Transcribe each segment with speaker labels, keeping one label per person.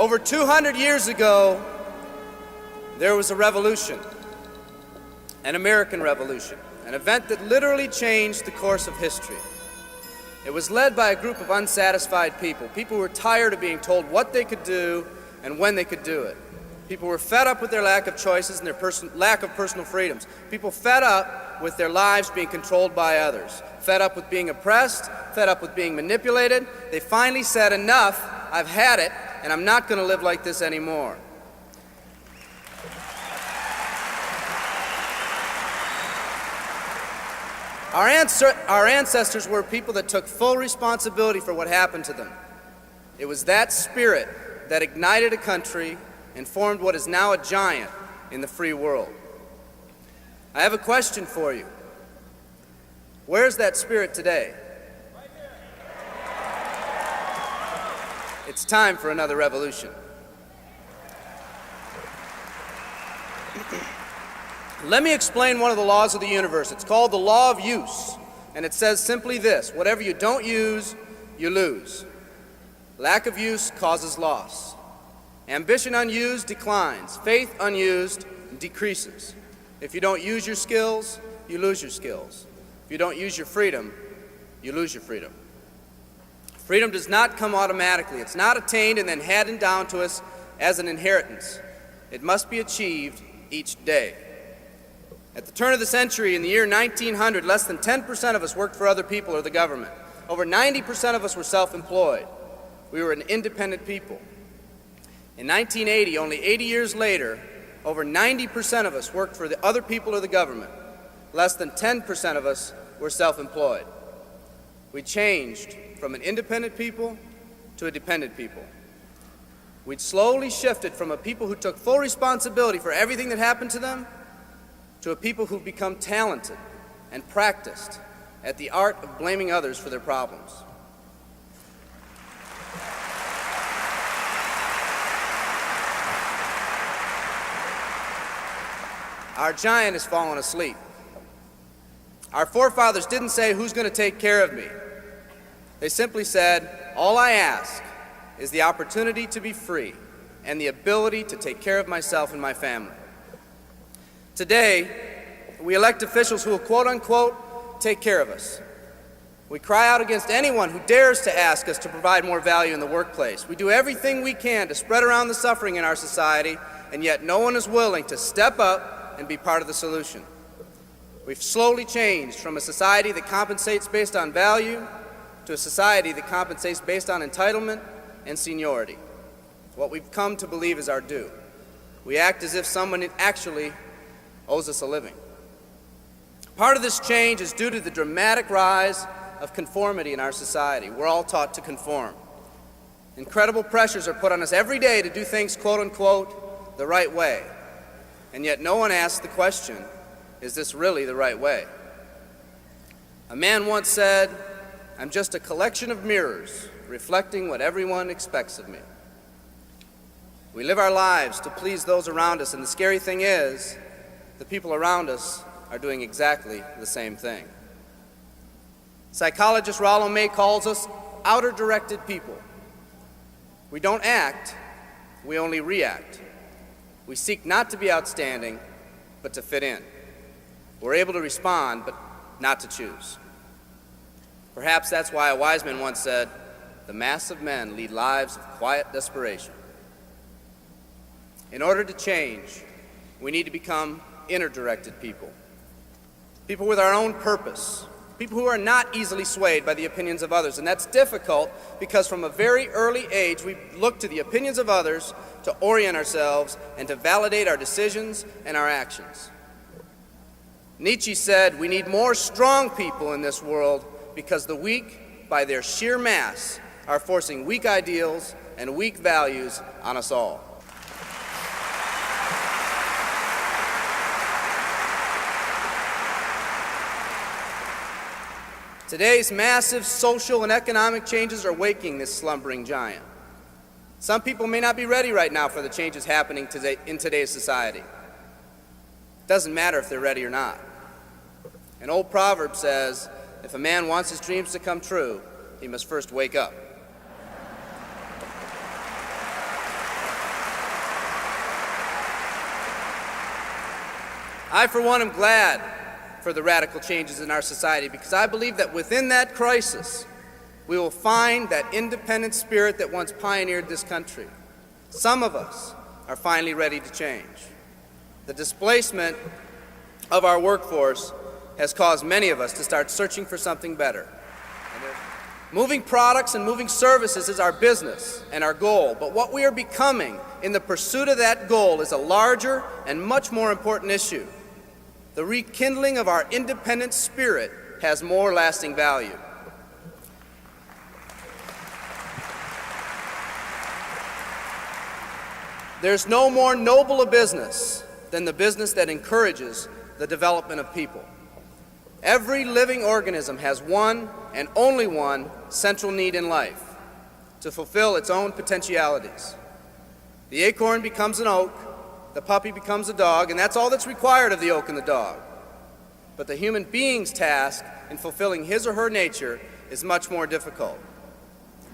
Speaker 1: Over 200 years ago, there was a revolution, an American Revolution, an event that literally changed the course of history. It was led by a group of unsatisfied people. People who were tired of being told what they could do and when they could do it. People were fed up with their lack of choices and their lack of personal freedoms. People fed up with their lives being controlled by others. Fed up with being oppressed, fed up with being manipulated. They finally said, enough, I've had it, and I'm not going to live like this anymore. Our ancestors were people that took full responsibility for what happened to them. It was that spirit that ignited a country and formed what is now a giant in the free world. I have a question for you. Where's that spirit today? It's time for another revolution. Let me explain one of the laws of the universe. It's called the law of use, and it says simply this: whatever you don't use, you lose. Lack of use causes loss. Ambition unused declines. Faith unused decreases. If you don't use your skills, you lose your skills. If you don't use your freedom, you lose your freedom. Freedom does not come automatically. It's not attained and then handed down to us as an inheritance. It must be achieved each day. At the turn of the century, in the year 1900, less than 10% of us worked for other people or the government. Over 90% of us were self-employed. We were an independent people. In 1980, only 80 years later, over 90% of us worked for the other people or the government. Less than 10% of us were self-employed. We changed from an independent people to a dependent people. We'd slowly shifted from a people who took full responsibility for everything that happened to them to a people who've become talented and practiced at the art of blaming others for their problems. Our giant has fallen asleep. Our forefathers didn't say, who's going to take care of me? They simply said, all I ask is the opportunity to be free and the ability to take care of myself and my family. Today, we elect officials who will, quote unquote, take care of us. We cry out against anyone who dares to ask us to provide more value in the workplace. We do everything we can to spread around the suffering in our society, and yet no one is willing to step up and be part of the solution. We've slowly changed from a society that compensates based on value to a society that compensates based on entitlement and seniority. What we've come to believe is our due. We act as if someone actually owes us a living. Part of this change is due to the dramatic rise of conformity in our society. We're all taught to conform. Incredible pressures are put on us every day to do things, quote unquote, the right way. And yet no one asks the question, is this really the right way? A man once said, I'm just a collection of mirrors reflecting what everyone expects of me. We live our lives to please those around us, and the scary thing is, the people around us are doing exactly the same thing. Psychologist Rollo May calls us outer-directed people. We don't act, we only react. We seek not to be outstanding, but to fit in. We're able to respond, but not to choose. Perhaps that's why a wise man once said, the mass of men lead lives of quiet desperation. In order to change, we need to become inner-directed people. People with our own purpose. People who are not easily swayed by the opinions of others. And that's difficult because from a very early age, we look to the opinions of others to orient ourselves and to validate our decisions and our actions. Nietzsche said, we need more strong people in this world because the weak, by their sheer mass, are forcing weak ideals and weak values on us all. Today's massive social and economic changes are waking this slumbering giant. Some people may not be ready right now for the changes happening today in today's society. It doesn't matter if they're ready or not. An old proverb says, if a man wants his dreams to come true, he must first wake up. I, for one, am glad for the radical changes in our society because I believe that within that crisis, we will find that independent spirit that once pioneered this country. Some of us are finally ready to change. The displacement of our workforce has caused many of us to start searching for something better. Moving products and moving services is our business and our goal, but what we are becoming in the pursuit of that goal is a larger and much more important issue. The rekindling of our independent spirit has more lasting value. There's no more noble a business than the business that encourages the development of people. Every living organism has one and only one central need in life: to fulfill its own potentialities. The acorn becomes an oak, the puppy becomes a dog, and that's all that's required of the oak and the dog. But the human being's task in fulfilling his or her nature is much more difficult.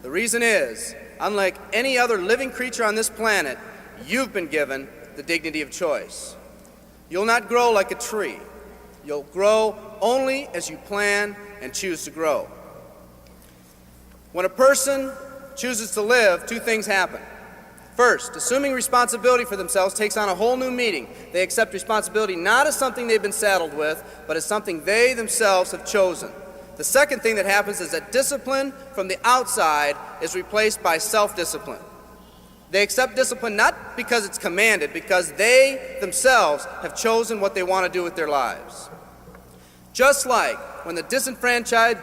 Speaker 1: The reason is, unlike any other living creature on this planet, you've been given the dignity of choice. You'll not grow like a tree. You'll grow only as you plan and choose to grow. When a person chooses to live, two things happen. First, assuming responsibility for themselves takes on a whole new meaning. They accept responsibility not as something they've been saddled with, but as something they themselves have chosen. The second thing that happens is that discipline from the outside is replaced by self-discipline. They accept discipline not because it's commanded, because they themselves have chosen what they want to do with their lives. Just like when the disenfranchised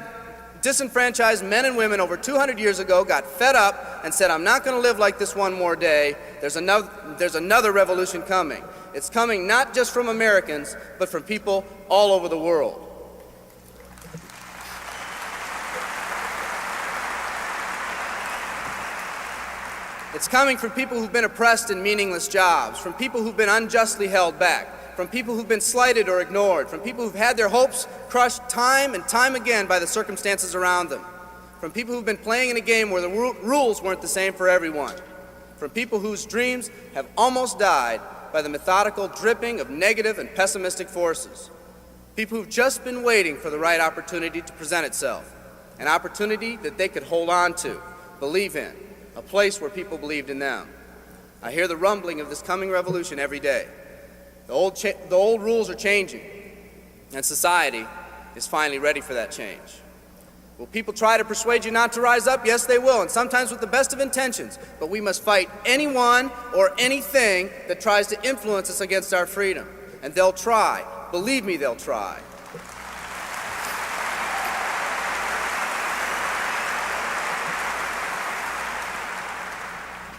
Speaker 1: men and women over 200 years ago got fed up and said, "I'm not going to live like this one more day," there's another revolution coming. It's coming not just from Americans, but from people all over the world. It's coming from people who've been oppressed in meaningless jobs, from people who've been unjustly held back, from people who've been slighted or ignored, from people who've had their hopes crushed time and time again by the circumstances around them, from people who've been playing in a game where the rules weren't the same for everyone, from people whose dreams have almost died by the methodical dripping of negative and pessimistic forces, people who've just been waiting for the right opportunity to present itself, an opportunity that they could hold on to, believe in, a place where people believed in them. I hear the rumbling of this coming revolution every day. The old rules are changing, and society is finally ready for that change. Will people try to persuade you not to rise up? Yes, they will, and sometimes with the best of intentions. But we must fight anyone or anything that tries to influence us against our freedom. And they'll try. Believe me, they'll try.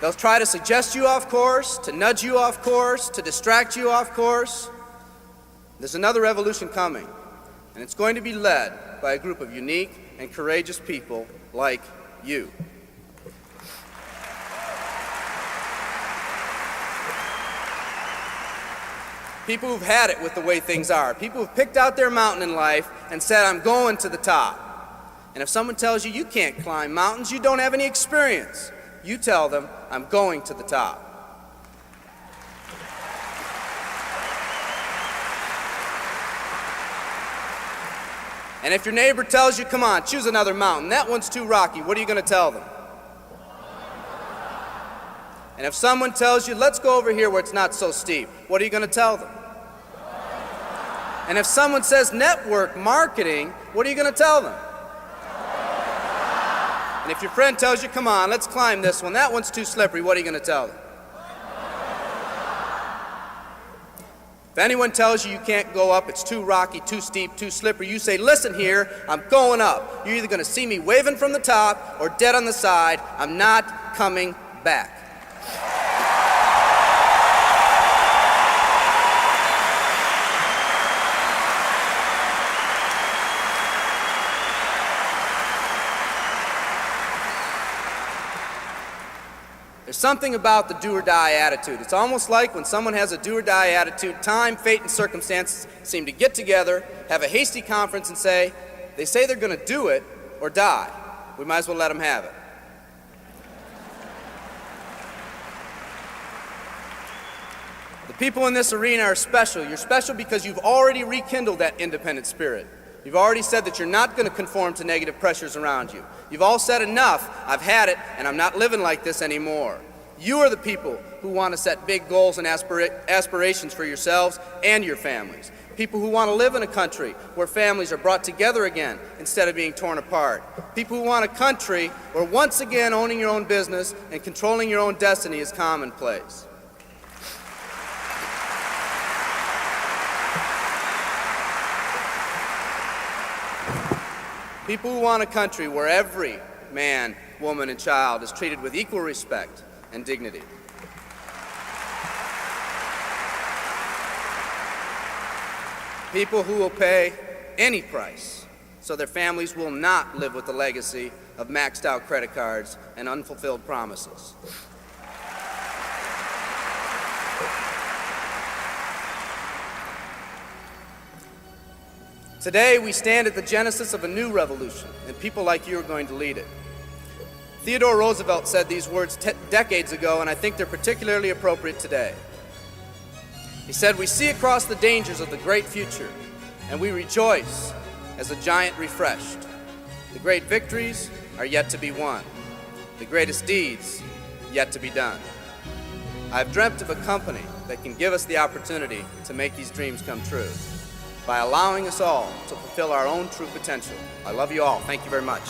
Speaker 1: They'll try to suggest you off course, to nudge you off course, to distract you off course. There's another revolution coming, and it's going to be led by a group of unique and courageous people like you. People who've had it with the way things are. People who've picked out their mountain in life and said, "I'm going to the top." And if someone tells you you can't climb mountains, you don't have any experience. You tell them, "I'm going to the top." And if your neighbor tells you, "Come on, choose another mountain, that one's too rocky," what are you going to tell them? And if someone tells you, "Let's go over here where it's not so steep," what are you going to tell them? And if someone says network marketing, what are you going to tell them? And if your friend tells you, "Come on, let's climb this one, that one's too slippery," what are you going to tell them? If anyone tells you you can't go up, it's too rocky, too steep, too slippery, you say, "Listen here, I'm going up. You're either going to see me waving from the top or dead on the side. I'm not coming back." There's something about the do-or-die attitude. It's almost like when someone has a do-or-die attitude, time, fate, and circumstances seem to get together, have a hasty conference, and say, they say they're going to do it or die. We might as well let them have it. The people in this arena are special. You're special because you've already rekindled that independent spirit. You've already said that you're not going to conform to negative pressures around you. You've all said enough, I've had it, and I'm not living like this anymore. You are the people who want to set big goals and aspirations for yourselves and your families. People who want to live in a country where families are brought together again instead of being torn apart. People who want a country where once again owning your own business and controlling your own destiny is commonplace. People who want a country where every man, woman, and child is treated with equal respect and dignity. People who will pay any price so their families will not live with the legacy of maxed out credit cards and unfulfilled promises. Today, we stand at the genesis of a new revolution, and people like you are going to lead it. Theodore Roosevelt said these words decades ago, and I think they're particularly appropriate today. He said, "We see across the dangers of the great future, and we rejoice as a giant refreshed. The great victories are yet to be won, the greatest deeds yet to be done. I've dreamt of a company that can give us the opportunity to make these dreams come true by allowing us all to fulfill our own true potential. I love you all. Thank you very much."